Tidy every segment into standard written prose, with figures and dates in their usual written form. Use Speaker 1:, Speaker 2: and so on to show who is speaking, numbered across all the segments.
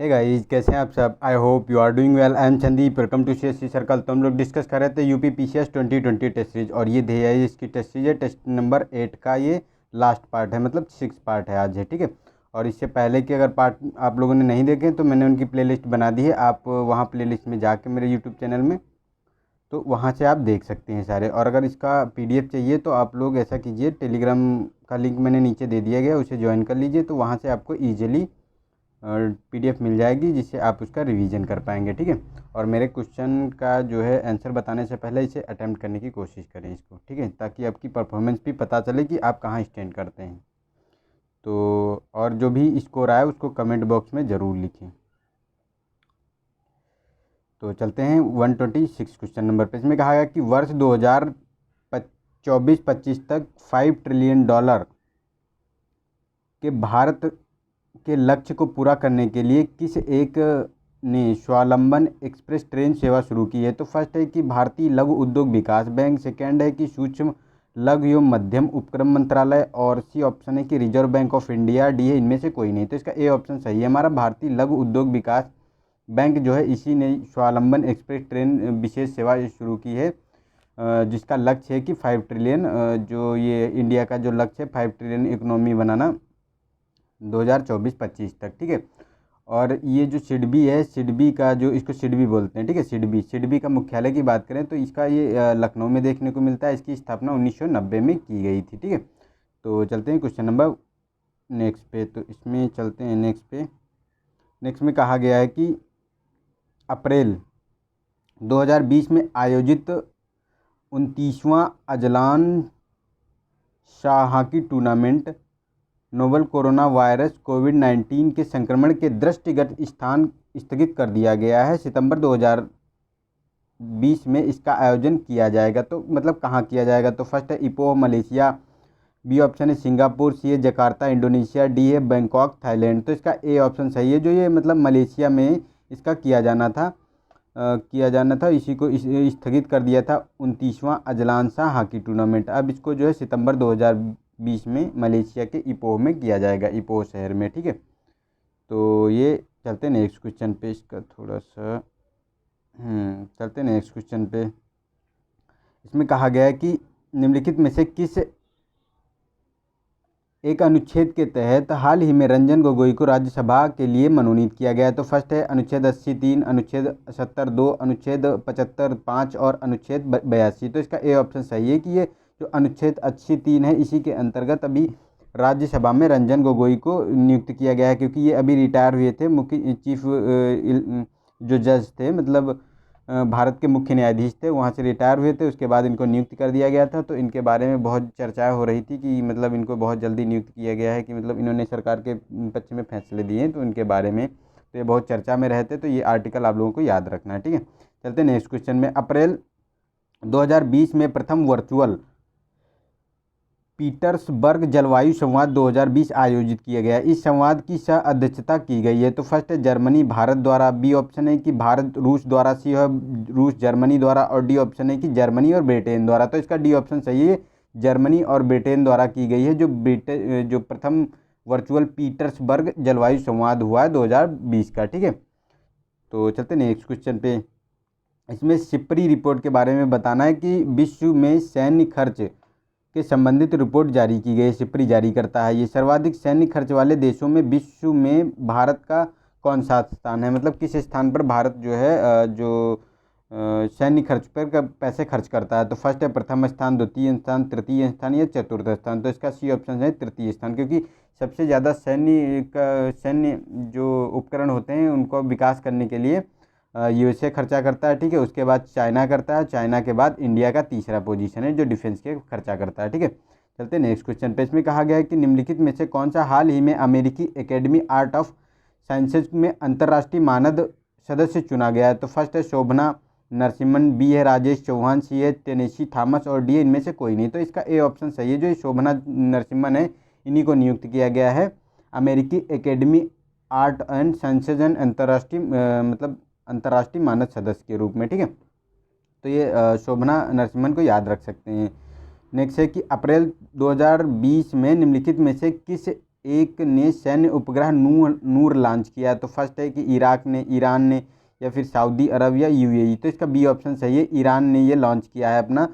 Speaker 1: Hey guys, कैसे हैं आप सब। I hope you are doing well. I am Sandeep, welcome to CSC circle. तो हम लोग डिस्कस कर रहे थे यूपी PCS 2020 टेस्ट सीरीज, और ये ध्येय इसकी टेस्ट सीरीज है। टेस्ट नंबर 8 का ये लास्ट पार्ट है, मतलब 6 पार्ट है आज है, ठीक है। और इससे पहले के अगर पार्ट आप लोगों ने नहीं देखे तो मैंने उनकी प्लेलिस्ट बना दी है। आप वहाँ प्लेलिस्ट में जाके मेरे यूट्यूब चैनल में, तो वहाँ से आप देख सकते हैं सारे। और अगर इसका PDF चाहिए तो आप लोग ऐसा कीजिए, टेलीग्राम का लिंक मैंने नीचे दे दिया गया, उसे ज्वाइन कर लीजिए। तो वहाँ से आपको ईजिली PDF मिल जाएगी, जिससे आप उसका रिवीजन कर पाएंगे, ठीक है। और मेरे क्वेश्चन का जो है आंसर बताने से पहले इसे अटेम्प्ट करने की कोशिश करें इसको, ठीक है, ताकि आपकी परफॉर्मेंस भी पता चले कि आप कहाँ स्टैंड करते हैं। तो और जो भी स्कोर आया उसको कमेंट बॉक्स में ज़रूर लिखें। तो चलते हैं 126 क्वेश्चन नंबर पे। इसमें कहा गया कि वर्ष 2024-25 तक $5 ट्रिलियन के भारत के लक्ष्य को पूरा करने के लिए किस एक ने स्वावलंबन एक्सप्रेस ट्रेन सेवा शुरू की है। तो फर्स्ट है कि भारतीय लघु उद्योग विकास बैंक, सेकंड है कि सूक्ष्म लघु एवं मध्यम उपक्रम मंत्रालय, और सी ऑप्शन है कि reserve bank of India, D है इनमें से कोई नहीं। तो इसका ए ऑप्शन सही है हमारा। भारतीय लघु उद्योग विकास बैंक जो है इसी ने स्वावलंबन एक्सप्रेस ट्रेन विशेष सेवा शुरू की है, जिसका लक्ष्य है कि 5 ट्रिलियन, जो ये इंडिया का जो लक्ष्य है 5 ट्रिलियन इकोनॉमी बनाना 2024-25 तक, ठीक है। और ये जो सिडबी है, सिडबी का जो, इसको सिडबी बोलते हैं, ठीक है। सिडबी का मुख्यालय की बात करें तो इसका ये लखनऊ में देखने को मिलता है। इसकी स्थापना 1990 में की गई थी, ठीक है। तो चलते हैं क्वेश्चन नंबर नेक्स्ट पे। तो इसमें चलते हैं नेक्स्ट पे। नेक्स्ट में कहा गया है कि अप्रैल 2020 में आयोजित 29वां Ajlan Shah hockey tournament novel corona virus कोविड-19 के संक्रमण के दृष्टिगत स्थगित कर दिया गया है। सितंबर 2020 में इसका आयोजन किया जाएगा। तो मतलब कहाँ किया जाएगा। तो फर्स्ट है इपोह मलेशिया, बी ऑप्शन है सिंगापुर, सी है जकार्ता इंडोनेशिया, डी है बैंकॉक थाईलैंड। तो इसका ए ऑप्शन सही है, जो ये मतलब मलेशिया में इसका किया जाना था, इसी को स्थगित कर दिया था 29वां अजलान शाह हॉकी टूर्नामेंट। अब इसको जो है सितंबर 2020 में मलेशिया के इपोह में किया जाएगा, इपोह शहर में, ठीक है। तो ये चलते नेक्स्ट क्वेश्चन पे। इसका थोड़ा सा चलते नेक्स्ट क्वेश्चन पे। इसमें कहा गया है कि निम्नलिखित में से किस एक अनुच्छेद के तहत हाल ही में रंजन गोगोई को राज्यसभा के लिए मनोनीत किया गया है। तो फर्स्ट है अनुच्छेद 80(3), अनुच्छेद 70(2), अनुच्छेद 75(5) और अनुच्छेद 82। तो इसका ए ऑप्शन सही है कि ये जो अनुच्छेद 80(3) है इसी के अंतर्गत अभी राज्यसभा में रंजन गोगोई को नियुक्त किया गया है, क्योंकि ये अभी रिटायर हुए थे, मुख्य चीफ जो जज थे, मतलब भारत के मुख्य न्यायाधीश थे, वहाँ से रिटायर हुए थे। उसके बाद इनको नियुक्त कर दिया गया था। तो इनके बारे में बहुत चर्चाएं हो रही थी कि मतलब इनको बहुत जल्दी नियुक्त किया गया है, कि मतलब इन्होंने सरकार के पक्ष में फैसले दिए हैं, तो इनके बारे में तो ये बहुत चर्चा में रहते। तो ये आर्टिकल आप लोगों को याद रखना है, ठीक है। चलते नेक्स्ट क्वेश्चन में। अप्रैल 2020 में प्रथम वर्चुअल पीटर्सबर्ग जलवायु संवाद 2020 आयोजित किया गया। इस संवाद की सह अध्यक्षता की गई है। तो फर्स्ट है जर्मनी भारत द्वारा, बी ऑप्शन है कि भारत रूस द्वारा, सी है रूस जर्मनी द्वारा, और डी ऑप्शन है कि जर्मनी और ब्रिटेन द्वारा। तो इसका डी ऑप्शन सही है, जर्मनी और ब्रिटेन द्वारा की गई है, जो प्रथम वर्चुअल पीटर्सबर्ग जलवायु संवाद हुआ है 2020 का, ठीक है। तो चलते नेक्स्ट क्वेश्चन पे। इसमें सिपरी रिपोर्ट के बारे में बताना है कि विश्व में सैन्य खर्च के संबंधित रिपोर्ट जारी की गई। सिपरी जारी करता है। ये सर्वाधिक सैन्य खर्च वाले देशों में विश्व में भारत का कौन सा स्थान है, मतलब किस स्थान पर भारत जो है सैन्य खर्च पर पैसे खर्च करता है। तो फर्स्ट है प्रथम स्थान, द्वितीय स्थान, तृतीय स्थान या चतुर्थ स्थान। तो इसका सी ऑप्शन है तृतीय स्थान, क्योंकि सबसे ज़्यादा सैन्य जो उपकरण होते हैं उनको विकास करने के लिए USA खर्चा करता है, ठीक है। उसके बाद चाइना करता है, चाइना के बाद इंडिया का तीसरा पोजीशन है जो डिफेंस के खर्चा करता है, ठीक है। चलते नेक्स्ट क्वेश्चन पे। इसमें कहा गया है कि निम्नलिखित में से कौन सा हाल ही में अमेरिकी एकेडमी आर्ट ऑफ साइंसेज में अंतर्राष्ट्रीय मानद सदस्य चुना गया है। तो फर्स्ट है शोभना नरसिम्हन, बी है राजेश चौहान, सी है टेनेसी थॉमस, और डी इनमें से कोई नहीं। तो इसका ए ऑप्शन सही है, जो ये शोभना नरसिम्हन है इन्हीं को नियुक्त किया गया है अमेरिकी academy art and sciences and अंतर्राष्ट्रीय मानद सदस्य के रूप में, ठीक है। तो ये शोभना नरसिम्हन को याद रख सकते हैं। नेक्स्ट है कि अप्रैल 2020 में निम्नलिखित में से किस एक ने सैन्य उपग्रह नूर लॉन्च किया है? तो फर्स्ट है कि इराक ने, ईरान ने, या फिर सऊदी अरब या यूएई। तो इसका बी ऑप्शन सही है, ईरान ने ये लॉन्च किया है अपना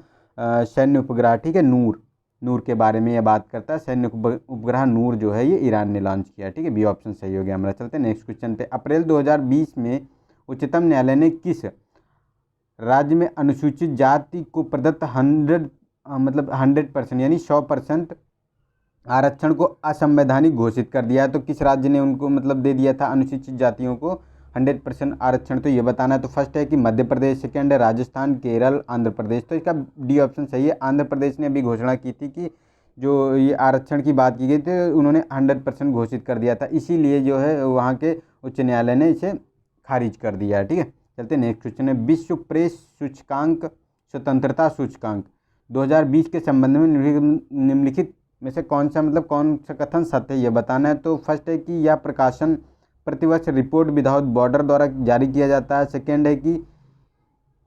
Speaker 1: सैन्य उपग्रह, ठीक है। नूर के बारे में ये बात करता है, सैन्य उपग्रह नूर जो है ये ईरान ने लॉन्च किया, ठीक है। बी ऑप्शन सही हो गया हमारा। चलते हैं नेक्स्ट क्वेश्चन पे। अप्रैल 2020 में उच्चतम न्यायालय ने किस राज्य में अनुसूचित जाति को प्रदत्त 100% यानी 100% आरक्षण को असंवैधानिक घोषित कर दिया है? तो किस राज्य ने उनको मतलब दे दिया था अनुसूचित जातियों को 100% आरक्षण? तो ये बताना है। तो फर्स्ट है कि मध्य प्रदेश, सेकेंड है राजस्थान, केरल, आंध्र प्रदेश। तो इसका डी ऑप्शन सही है। आंध्र प्रदेश ने अभी घोषणा की थी कि जो ये आरक्षण की बात की गई थी उन्होंने 100% घोषित कर दिया था, इसीलिए जो है वहाँ के उच्च न्यायालय ने इसे खारिज कर दिया है, ठीक है। चलते नेक्स्ट क्वेश्चन है। विश्व प्रेस सूचकांक स्वतंत्रता सूचकांक 2020 के संबंध में निम्नलिखित में से कौन सा कथन सत्य है, ये बताना है। तो फर्स्ट है कि यह प्रकाशन प्रतिवर्ष रिपोर्ट विदाउट बॉर्डर द्वारा जारी किया जाता है। सेकेंड है कि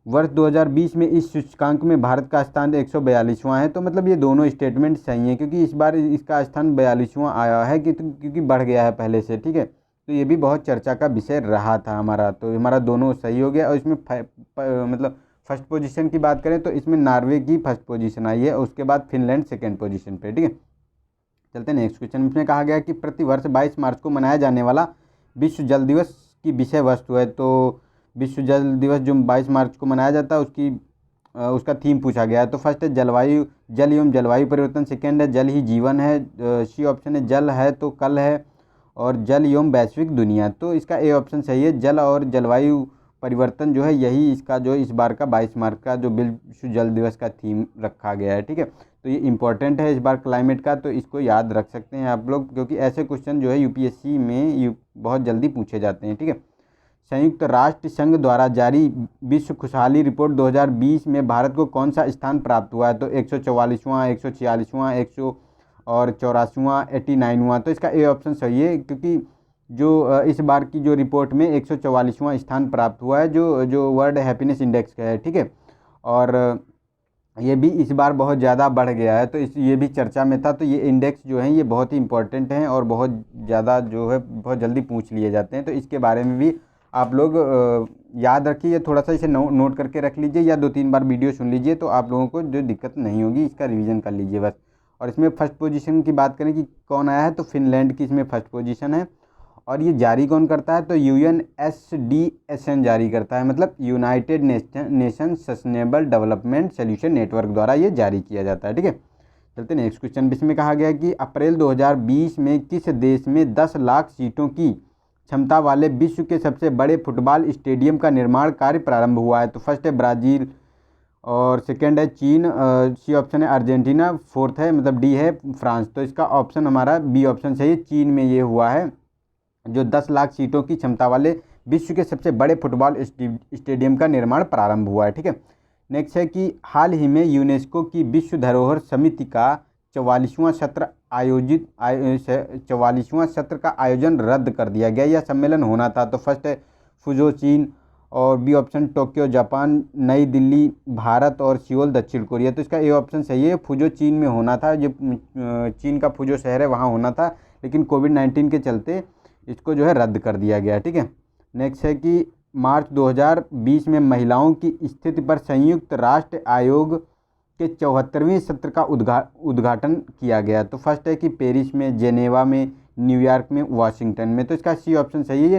Speaker 1: वर्ष 2020 में इस सूचकांक में भारत का स्थान 142वां है। तो मतलब ये दोनों स्टेटमेंट सही हैं, क्योंकि इस बार इसका स्थान 42वां आया है क्योंकि बढ़ गया है पहले से, ठीक है। तो ये भी बहुत चर्चा का विषय रहा था हमारा, तो हमारा दोनों सही हो गया। और इसमें मतलब फर्स्ट पोजीशन की बात करें तो इसमें नॉर्वे की फर्स्ट पोजीशन आई है और उसके बाद फिनलैंड सेकेंड पोजीशन पे, ठीक है। चलते हैं नेक्स्ट क्वेश्चन। इसमें कहा गया कि प्रतिवर्ष 22 मार्च को मनाया जाने वाला विश्व जल दिवस की विषय वस्तु है। तो विश्व जल दिवस जो 22 मार्च को मनाया जाता है उसका थीम पूछा गया है। तो फर्स्ट है जल एवं जलवायु परिवर्तन, सेकेंड है जल ही जीवन है, सी ऑप्शन है जल है तो कल है, और जल एवं वैश्विक दुनिया। तो इसका ए ऑप्शन सही है, जल और जलवायु परिवर्तन जो है यही इसका जो इस बार का 22 मार्च का जो विश्व जल दिवस का थीम रखा गया है, ठीक है। तो ये इंपॉर्टेंट है इस बार क्लाइमेट का, तो इसको याद रख सकते हैं आप लोग, क्योंकि ऐसे क्वेश्चन जो है यूपीएससी में बहुत जल्दी पूछे जाते हैं, ठीक है। संयुक्त राष्ट्र संघ द्वारा जारी विश्व खुशहाली रिपोर्ट 2020 में भारत को कौन सा स्थान प्राप्त हुआ है? तो 144वां, 146वां, 184वां, 89वां। तो इसका ए ऑप्शन सही है, क्योंकि जो इस बार की जो रिपोर्ट में 144वां स्थान प्राप्त हुआ है जो वर्ल्ड हैप्पीनेस इंडेक्स का है, ठीक है। और ये भी इस बार बहुत ज़्यादा बढ़ गया है, तो ये भी चर्चा में था। तो ये इंडेक्स जो हैं ये बहुत ही इंपॉर्टेंट हैं और बहुत ज़्यादा जो है बहुत जल्दी पूछ लिए जाते हैं। तो इसके बारे में भी आप लोग याद रखिए, थोड़ा सा इसे नोट करके रख लीजिए या 2-3 बार वीडियो सुन लीजिए, तो आप लोगों को जो दिक्कत नहीं होगी, इसका रिवीजन कर लीजिए बस। और इसमें फर्स्ट पोजीशन की बात करें कि कौन आया है, तो फिनलैंड की इसमें फर्स्ट पोजीशन है। और ये जारी कौन करता है? तो UNSDSN जारी करता है, मतलब United nation sustainable development solution network द्वारा ये जारी किया जाता है, ठीक है। चलते नेक्स्ट क्वेश्चन। इसमें कहा गया कि अप्रैल 2020 में किस देश में 10 लाख सीटों की क्षमता वाले विश्व के सबसे बड़े फुटबॉल स्टेडियम का निर्माण कार्य प्रारंभ हुआ है? तो फर्स्ट है ब्राज़ील, और सेकेंड है चीन, सी ऑप्शन है अर्जेंटीना, फोर्थ है मतलब डी है फ्रांस। तो इसका ऑप्शन हमारा बी ऑप्शन सही है, चीन में ये हुआ है जो 10 लाख सीटों की क्षमता वाले विश्व के सबसे बड़े फुटबॉल स्टेडियम का निर्माण प्रारंभ हुआ है, ठीक है। नेक्स्ट है कि हाल ही में यूनेस्को की विश्व धरोहर समिति का 44वां सत्र का आयोजन रद्द कर दिया गया। यह सम्मेलन होना था। तो फर्स्ट है फुजो चीन, और बी ऑप्शन टोक्यो जापान, नई दिल्ली भारत, और सियोल दक्षिण कोरिया। तो इसका ए ऑप्शन सही है, फुजो चीन में होना था, जो चीन का फुजो शहर है वहाँ होना था, लेकिन कोविड-19 के चलते इसको जो है रद्द कर दिया गया, ठीक है। नेक्स्ट है कि मार्च 2020 में महिलाओं की स्थिति पर संयुक्त राष्ट्र आयोग के 74वें सत्र का उद्घाटन किया गया। तो फर्स्ट है कि पेरिस में, जेनेवा में, न्यूयॉर्क में, वाशिंगटन में। तो इसका सी ऑप्शन सही है, ये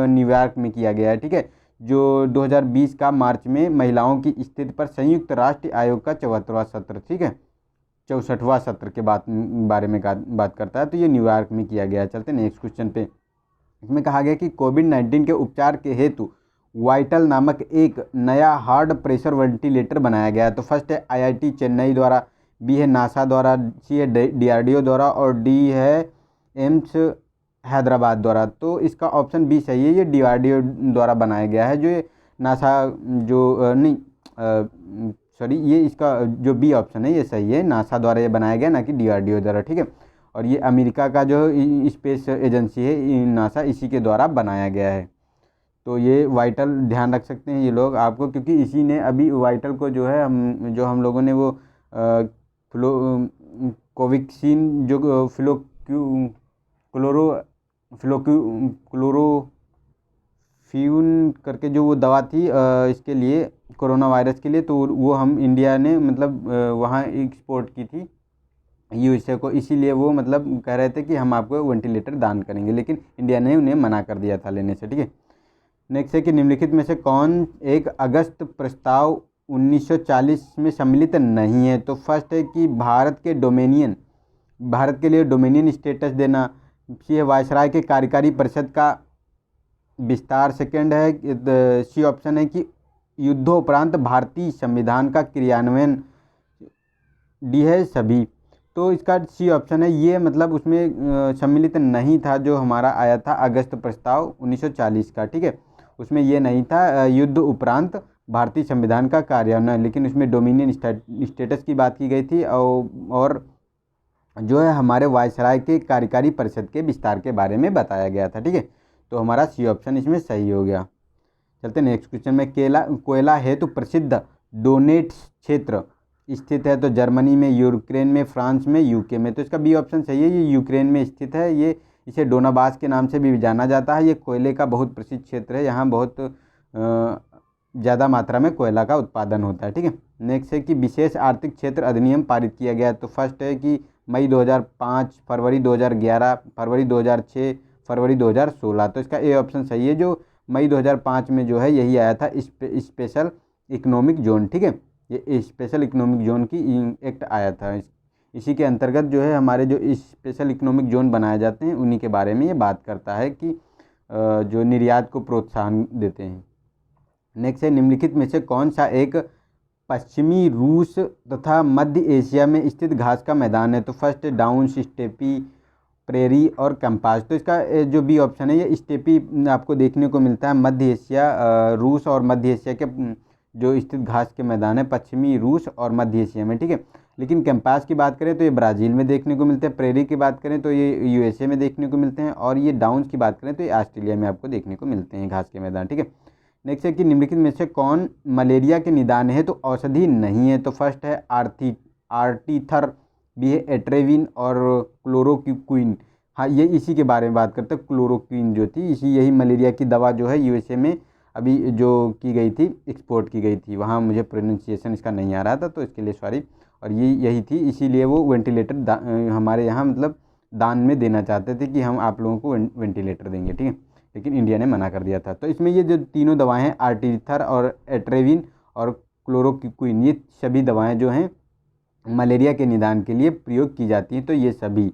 Speaker 1: न्यूयॉर्क में किया गया है, ठीक है। जो 2020 का मार्च में महिलाओं की स्थिति पर संयुक्त राष्ट्र आयोग का 74वां सत्र, ठीक है, 64वां सत्र के बारे में बात करता है। तो ये न्यूयॉर्क में किया गया है। चलते नेक्स्ट क्वेश्चन पे। इसमें कहा गया कि कोविड-19 के उपचार के हेतु वाइटल नामक एक नया हार्ड प्रेशर वेंटिलेटर बनाया गया है। तो फर्स्ट है IIT चेन्नई द्वारा, बी है नासा द्वारा, सी है DRDO द्वारा, और डी है एम्स हैदराबाद द्वारा। तो इसका ऑप्शन बी सही है, ये DRDO द्वारा बनाया गया है। जो ये नासा जो नहीं सॉरी, ये इसका जो बी ऑप्शन है ये सही है, नासा द्वारा ये बनाया गया, ना कि DRDO द्वारा, ठीक है। और ये अमेरिका का जो स्पेस एजेंसी है नासा, इसी के द्वारा बनाया गया है। तो ये वाइटल ध्यान रख सकते हैं ये लोग आपको, क्योंकि इसी ने अभी वाइटल को जो है हम लोगों ने वो कोवैक्सीन जो क्लोरोफ्यून करके जो वो दवा थी इसके लिए, कोरोना वायरस के लिए, तो वो हम इंडिया ने मतलब वहाँ एक्सपोर्ट की थी यूएसए को, इसीलिए वो मतलब कह रहे थे कि हम आपको वेंटिलेटर दान करेंगे, लेकिन इंडिया ने उन्हें मना कर दिया था लेने से। ठीक है, नेक्स्ट है कि निम्नलिखित में से कौन एक अगस्त प्रस्ताव 1940 में सम्मिलित नहीं है? तो फर्स्ट है कि भारत के लिए डोमिनियन स्टेटस देना। सी है वायसराय के कार्यकारी परिषद का विस्तार। सेकंड है सी ऑप्शन है कि युद्धोपरांत भारतीय संविधान का क्रियान्वयन। डी है सभी। तो इसका सी ऑप्शन है, ये मतलब उसमें सम्मिलित नहीं था जो हमारा आया था अगस्त प्रस्ताव 1940 का। ठीक है, उसमें ये नहीं था युद्ध उपरांत भारतीय संविधान का कार्यान्वयन, लेकिन उसमें डोमिनियन स्टेटस की बात की गई थी और जो है हमारे वायसराय के कार्यकारी परिषद के विस्तार के बारे में बताया गया था। ठीक है, तो हमारा सी ऑप्शन इसमें सही हो गया। चलते नेक्स्ट क्वेश्चन में। कोयला हेतु प्रसिद्ध डोनेट्स क्षेत्र स्थित है? तो जर्मनी में, यूक्रेन में, फ्रांस में, यूके में। तो इसका बी ऑप्शन सही है, ये यूक्रेन में स्थित है। ये इसे डोनाबास के नाम से भी जाना जाता है। ये कोयले का बहुत प्रसिद्ध क्षेत्र है, यहाँ बहुत ज़्यादा मात्रा में कोयला का उत्पादन होता है। ठीक है, नेक्स्ट है कि विशेष आर्थिक क्षेत्र अधिनियम पारित किया गया। तो फर्स्ट है कि मई 2005, फरवरी 2011, फरवरी 2006, फरवरी 2016। तो इसका ए ऑप्शन सही है, जो मई 2005 में जो है यही आया था स्पेशल इकोनॉमिक जोन। ठीक है, ये स्पेशल इकोनॉमिक जोन की एक्ट आया था। इसी के अंतर्गत जो है हमारे जो स्पेशल इकोनॉमिक जोन बनाए जाते हैं उन्हीं के बारे में ये बात करता है कि जो निर्यात को प्रोत्साहन देते हैं। नेक्स्ट है निम्नलिखित में से कौन सा एक पश्चिमी रूस तथा मध्य एशिया में स्थित घास का मैदान है? तो फर्स्ट डाउन्स, स्टेपी, प्रेरी और कैंपास। तो इसका जो बी ऑप्शन है, ये स्टेपी आपको देखने को मिलता है मध्य एशिया, रूस और मध्य एशिया के जो स्थित घास के मैदान है पश्चिमी रूस और मध्य एशिया में। ठीक है, लेकिन कैंपास की बात करें तो ये ब्राज़ील में देखने को मिलते हैं, प्रेरी की बात करें तो ये यूएसए में देखने को मिलते हैं, और ये डाउन्स की बात करें तो ये ऑस्ट्रेलिया में आपको देखने को मिलते हैं घास के मैदान। ठीक है, नेक्स्ट है कि निम्नलिखित में से कौन मलेरिया के निदान है तो औषधि नहीं है? तो फर्स्ट है आर्टीथर, बी है एट्रेविन और क्लोरोक्विन। हाँ, ये इसी के बारे में बात करते हैं। क्लोरोक्विन जो थी यही मलेरिया की दवा जो है यूएसए में अभी जो की गई थी, एक्सपोर्ट की गई थी। वहाँ मुझे प्रोनाउंसिएशन इसका नहीं आ रहा था तो इसके लिए सॉरी। और ये यही थी, इसीलिए वो वेंटिलेटर हमारे यहाँ मतलब दान में देना चाहते थे कि हम आप लोगों को वेंटिलेटर देंगे। ठीक है, लेकिन इंडिया ने मना कर दिया था। तो इसमें ये जो तीनों दवाएं हैं आर्टीथर और एट्रेविन और क्लोरोक्विन, ये सभी दवाएं जो हैं मलेरिया के निदान के लिए प्रयोग की जाती हैं। तो ये सभी,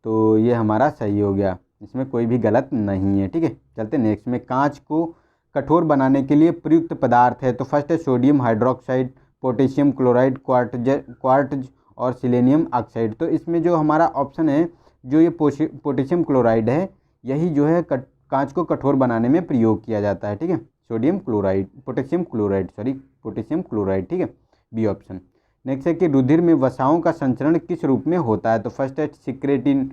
Speaker 1: तो ये हमारा सही हो गया, इसमें कोई भी गलत नहीं है। ठीक है, चलते नेक्स्ट में। कांच को कठोर बनाने के लिए प्रयुक्त पदार्थ है? तो फर्स्ट है sodium hydroxide, potassium chloride, quartz और सिलेनियम ऑक्साइड। तो इसमें जो हमारा ऑप्शन है, जो ये पोटेशियम क्लोराइड है, यही जो है कांच को कठोर बनाने में प्रयोग किया जाता है। ठीक है, पोटेशियम क्लोराइड। ठीक है, बी ऑप्शन। नेक्स्ट है कि रुधिर में वसाओं का संचरण किस रूप में होता है? तो फर्स्ट है सिक्रेटिन,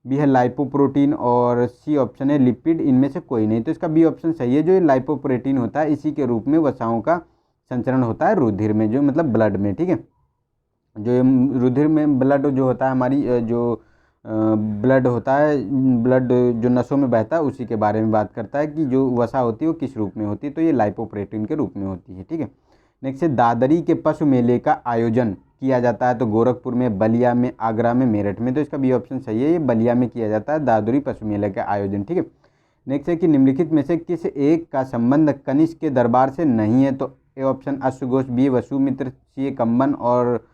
Speaker 1: बी है लाइपोप्रोटीन और सी ऑप्शन है लिपिड। इनमें से कोई नहीं। तो इसका बी ऑप्शन सही है, जो ये लाइपोप्रोटीन होता है इसी के रूप में वसाओं का संचरण होता है रुधिर में, जो मतलब ब्लड में। ठीक है, जो ये रुधिर में ब्लड जो होता है, हमारी जो ब्लड होता है, ब्लड जो नसों में बहता है, उसी के बारे में बात करता है कि जो वसा होती है वो किस रूप में होती है। तो ये लाइपोप्रोटीन के रूप में होती है। ठीक है, नेक्स्ट है दादरी के पशु मेले का आयोजन किया जाता है? तो गोरखपुर में, बलिया में, आगरा में, मेरठ में। तो इसका बी ऑप्शन सही है, ये बलिया में किया जाता है दादरी पशु मेले का आयोजन। ठीक है, नेक्स्ट है कि निम्नलिखित में से किस एक का संबंध कनिष्क के दरबार से नहीं है? तो ए ऑप्शन अश्वघोष, बी वसुमित्र, सी कंबन और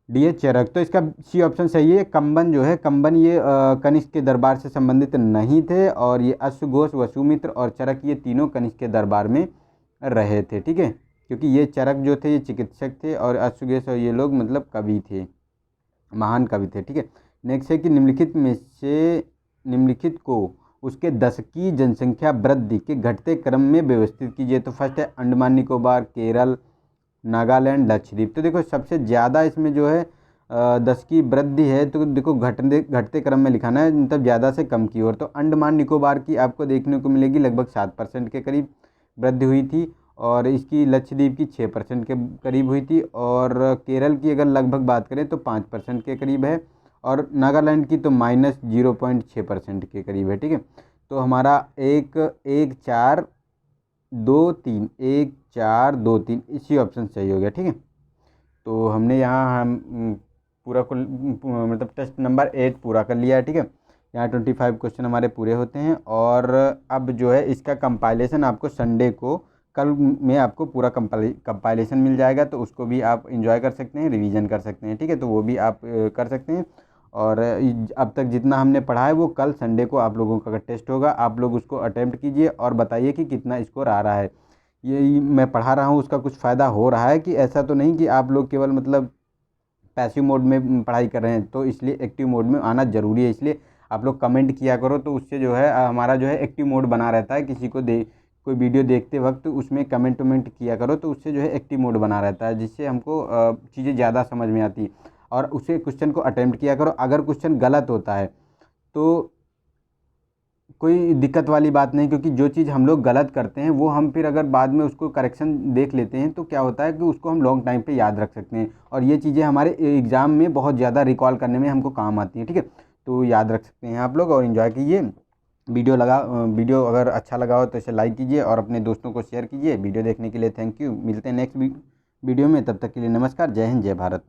Speaker 1: डी है चरक। तो इसका सी ऑप्शन सही है, कंबन जो है, कंबन ये कनिष्क के दरबार से संबंधित नहीं थे, और ये अश्वघोष, वसुमित्र और चरक ये तीनों कनिष्क के दरबार में रहे थे। ठीक है, क्योंकि ये चरक जो थे ये चिकित्सक थे और अश्वघोष और ये लोग मतलब कवि थे, महान कवि थे। ठीक है, नेक्स्ट है कि निम्नलिखित में से निम्नलिखित को उसके दशकीय जनसंख्या वृद्धि के घटते क्रम में व्यवस्थित कीजिए। तो फर्स्ट है अंडमान निकोबार, केरल, नागालैंड, लक्षद्वीप। तो देखो सबसे ज़्यादा इसमें जो है 10 की वृद्धि है, तो देखो घटते क्रम में लिखाना है, मतलब ज़्यादा से कम की ओर। तो अंडमान निकोबार की आपको देखने को मिलेगी लगभग 7% के करीब वृद्धि हुई थी, और इसकी लक्षद्वीप की 6% के करीब हुई थी, और केरल की अगर लगभग बात करें तो 5% के करीब है, और नागालैंड की तो -0.6% के करीब है। ठीक है, तो हमारा 1 4 2 3 1 4 2 3 इसी ऑप्शन सही हो गया। ठीक है, तो हमने यहाँ हम पूरा कुल मतलब टेस्ट नंबर 8 पूरा कर लिया है। ठीक है, यहाँ 25 क्वेश्चन हमारे पूरे होते हैं। और अब जो है इसका कंपाइलेशन आपको संडे को कल में आपको पूरा कंपाइलेशन मिल जाएगा, तो उसको भी आप एंजॉय कर सकते हैं, रिवीजन कर सकते हैं। ठीक है, तो वो भी आप कर सकते हैं। और अब तक जितना हमने पढ़ा है वो कल संडे को आप लोगों का टेस्ट होगा, आप लोग उसको अटेम्प्ट कीजिए और बताइए कि कितना स्कोर आ रहा है। ये मैं पढ़ा रहा हूँ उसका कुछ फ़ायदा हो रहा है कि ऐसा तो नहीं कि आप लोग केवल मतलब पैसिव मोड में पढ़ाई कर रहे हैं, तो इसलिए एक्टिव मोड में आना ज़रूरी है। इसलिए आप लोग कमेंट किया करो, तो उससे जो है हमारा जो है एक्टिव मोड बना रहता है। किसी को कोई वीडियो देखते वक्त उसमें कमेंट वमेंट किया करो, तो उससे जो है एक्टिव मोड बना रहता है, जिससे हमको चीज़ें ज़्यादा समझ में आती। और उसे क्वेश्चन को अटेम्प्ट किया करो, अगर क्वेश्चन गलत होता है तो कोई दिक्कत वाली बात नहीं, क्योंकि जो चीज़ हम लोग गलत करते हैं वो हम फिर अगर बाद में उसको करेक्शन देख लेते हैं तो क्या होता है कि उसको हम लॉन्ग टाइम पे याद रख सकते हैं, और ये चीज़ें हमारे एग्ज़ाम में बहुत ज़्यादा रिकॉल करने में हमको काम आती हैं। ठीक है, तो याद रख सकते हैं आप लोग और इन्जॉय कीजिए। वीडियो अगर अच्छा लगा हो तो इसे लाइक कीजिए और अपने दोस्तों को शेयर कीजिए। वीडियो देखने के लिए थैंक यू। मिलते हैं नेक्स्ट वीडियो में, तब तक के लिए नमस्कार। जय हिंद, जय भारत।